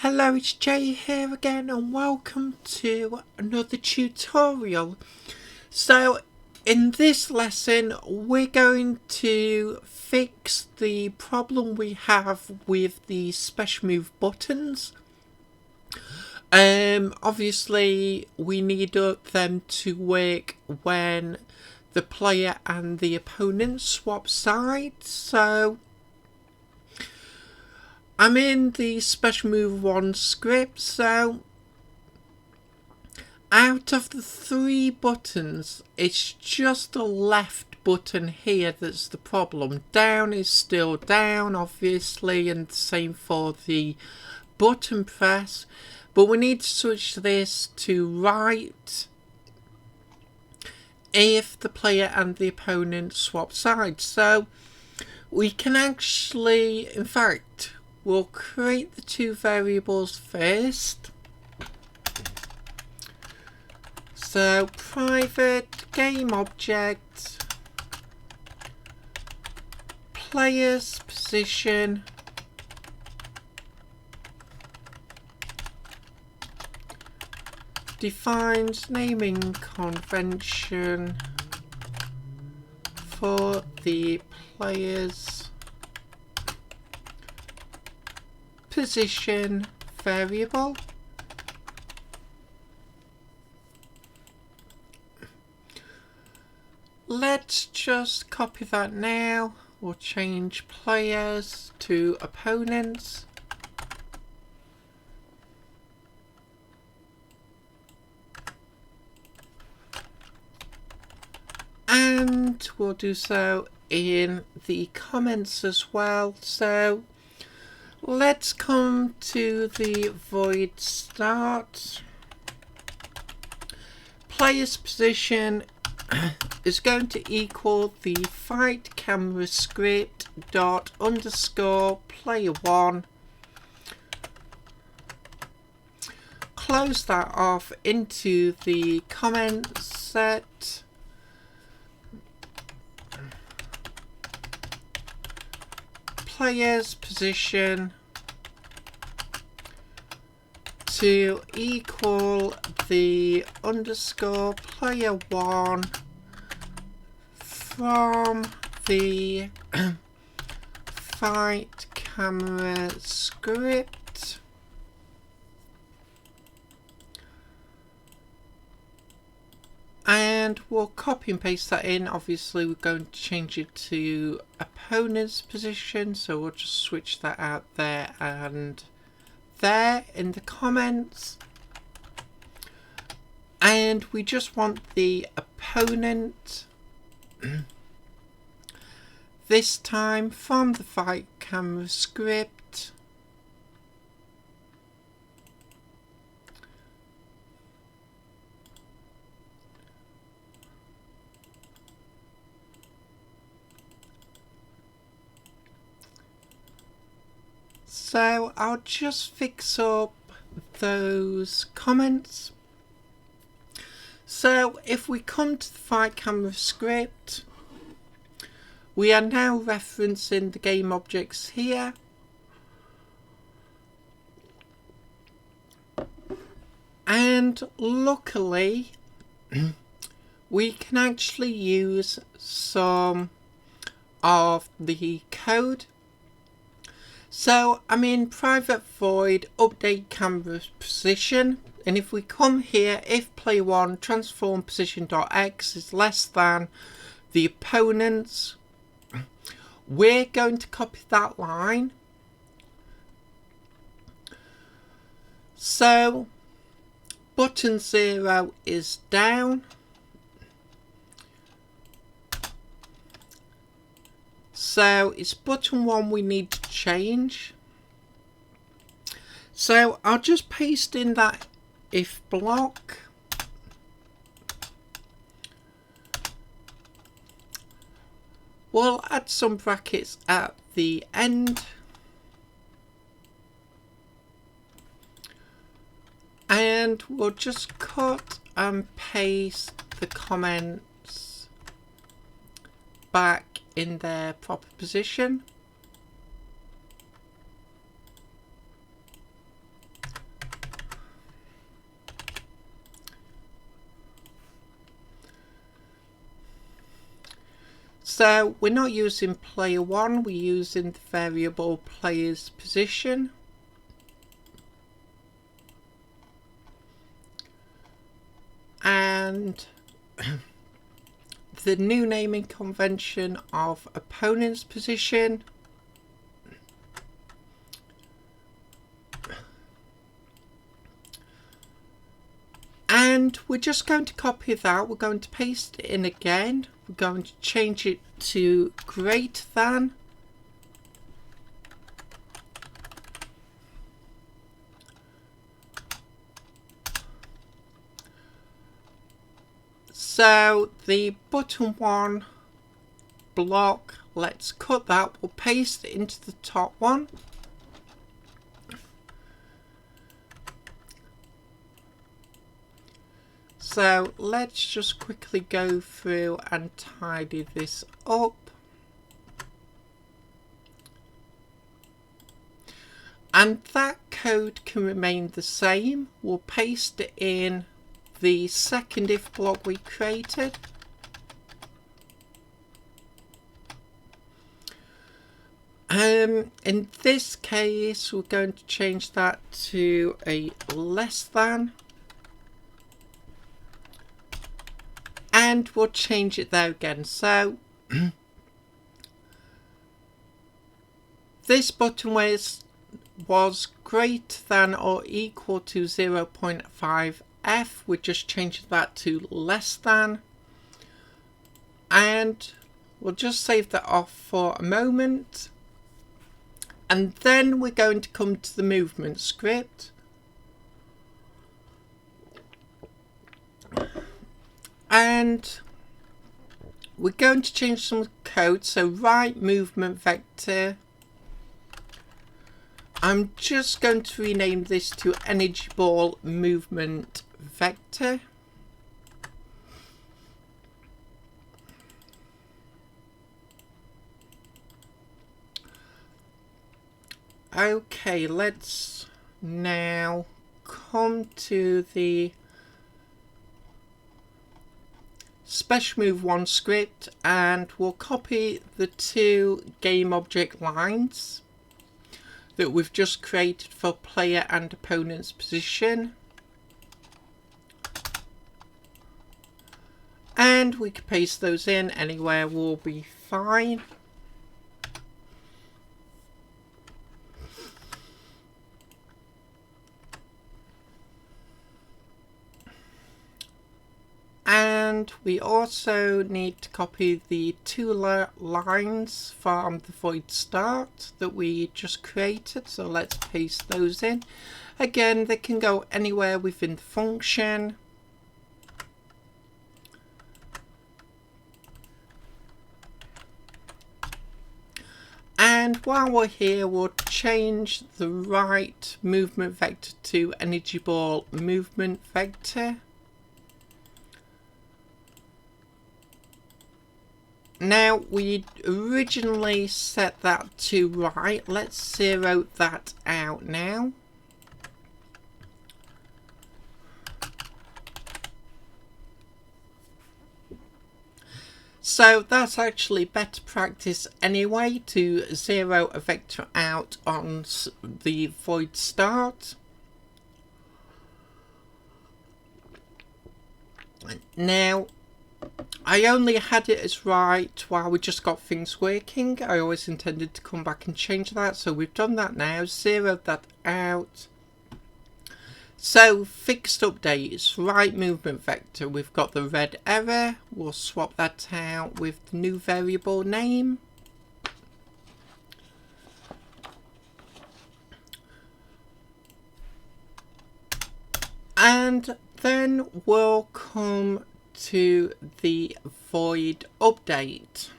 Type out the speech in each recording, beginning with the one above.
Hello, it's Jay here again and welcome to another tutorial. So in this lesson we're going to fix the problem we have with the special move buttons. Obviously we need them to work when the player and the opponent swap sides, so I'm in the special move 1 script, so out of the 3 buttons, it's just the left button here that's the problem. Down is still down, obviously, and the same for the button press, but we need to switch this to right if the player and the opponent swap sides. So we can actually, in fact, we'll create the 2 variables first. So private game object player's position defines naming convention for the player's position variable. Let's just copy that now. We'll change players to opponents. And we'll do so in the comments as well. So let's come to the void start. Player's position is going to equal the fight camera script dot underscore player 1. Close that off into the comments set. Player's position to equal the underscore player 1 from the fight camera script. And we'll copy and paste that in. Obviously we're going to change it to opponent's position, so we'll just switch that out there and there in the comments. And we just want the opponent this time from the fight camera script. So I'll just fix up those comments. So if we come to the fight camera script, we are now referencing the game objects here. And luckily, we can actually use some of the code. So I'm in private void update camera position, and if we come here, if player 1 transform position.x is less than the opponent's, we're going to copy that line. So button 0 is down. So it's button 1 we need to change. So I'll just paste in that if block. We'll add some brackets at the end. And we'll just cut and paste the comments back in their proper position. So we're not using player 1, we're using the variable player's position. And the new naming convention of opponent's position. And we're just going to copy that, we're going to paste it in again, we're going to change it to greater than. So the button 1 block, let's cut that, we'll paste it into the top one. So let's just quickly go through and tidy this up. And that code can remain the same. We'll paste it in the second if block we created. In this case, we're going to change that to a less than. And we'll change it there again. So this button was greater than or equal to 0.5f. We just changed that to less than. And we'll just save that off for a moment. And then we're going to come to the movement script. And we're going to change some code. So right movement vector. I'm just going to rename this to energy ball movement vector. Okay, let's now come to the special move 1 script, and we'll copy the 2 game object lines that we've just created for player and opponent's position. And we can paste those in anywhere, will be fine. And we also need to copy the 2 lines from the void start that we just created. So let's paste those in. Again, they can go anywhere within the function. And while we're here, we'll change the right movement vector to energy ball movement vector. Now, we originally set that to right. Let's zero that out now. So that's actually better practice anyway, to zero a vector out on the void start. Now, I only had it as right while we just got things working. I always intended to come back and change that, so we've done that now, zeroed that out. So fixed updates, right movement vector, we've got the red error, we'll swap that out with the new variable name. And then we'll come to the void update.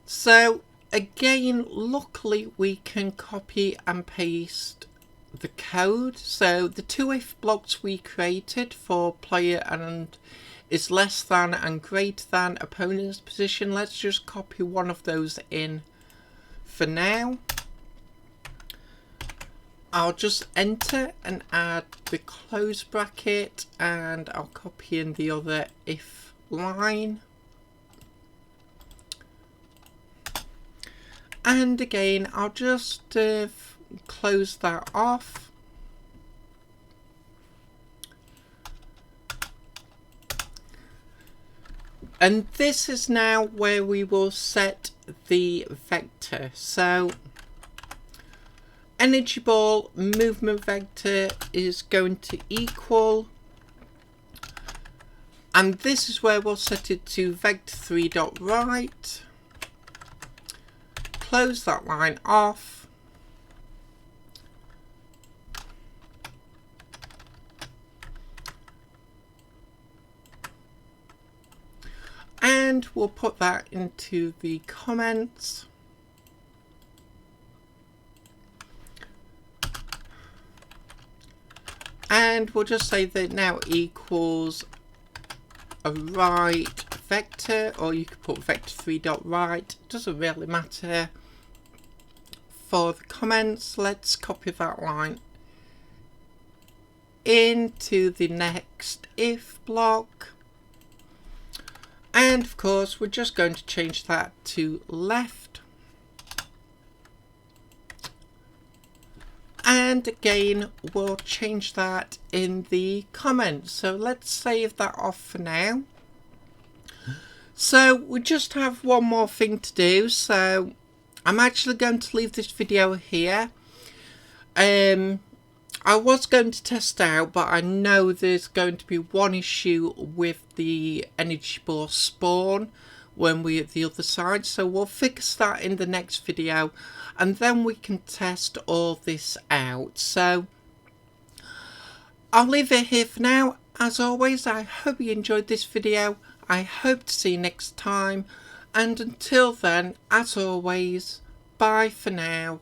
So again, luckily we can copy and paste the code. So the 2 if blocks we created for player and is less than and greater than opponent's position, let's just copy one of those in for now. I'll just enter and add the close bracket, and I'll copy in the other if line. And again, I'll just close that off. And this is now where we will set the vector. So energy ball movement vector is going to equal, and this is where we'll set it to vector3.right. Close that line off. And we'll put that into the comments. And we'll just say that now equals a right vector, or you could put vector3.right, doesn't really matter. For the comments, let's copy that line into the next if block. And of course, we're just going to change that to left. And again, we'll change that in the comments. So let's save that off for now. So we just have one more thing to do. So I'm actually going to leave this video here. I was going to test out, but I know there's going to be one issue with the energy ball spawn when we're at the other side, so we'll fix that in the next video and then we can test all this out. So I'll leave it here for now. As always, I hope you enjoyed this video. I hope to see you next time, and until then, as always, bye for now.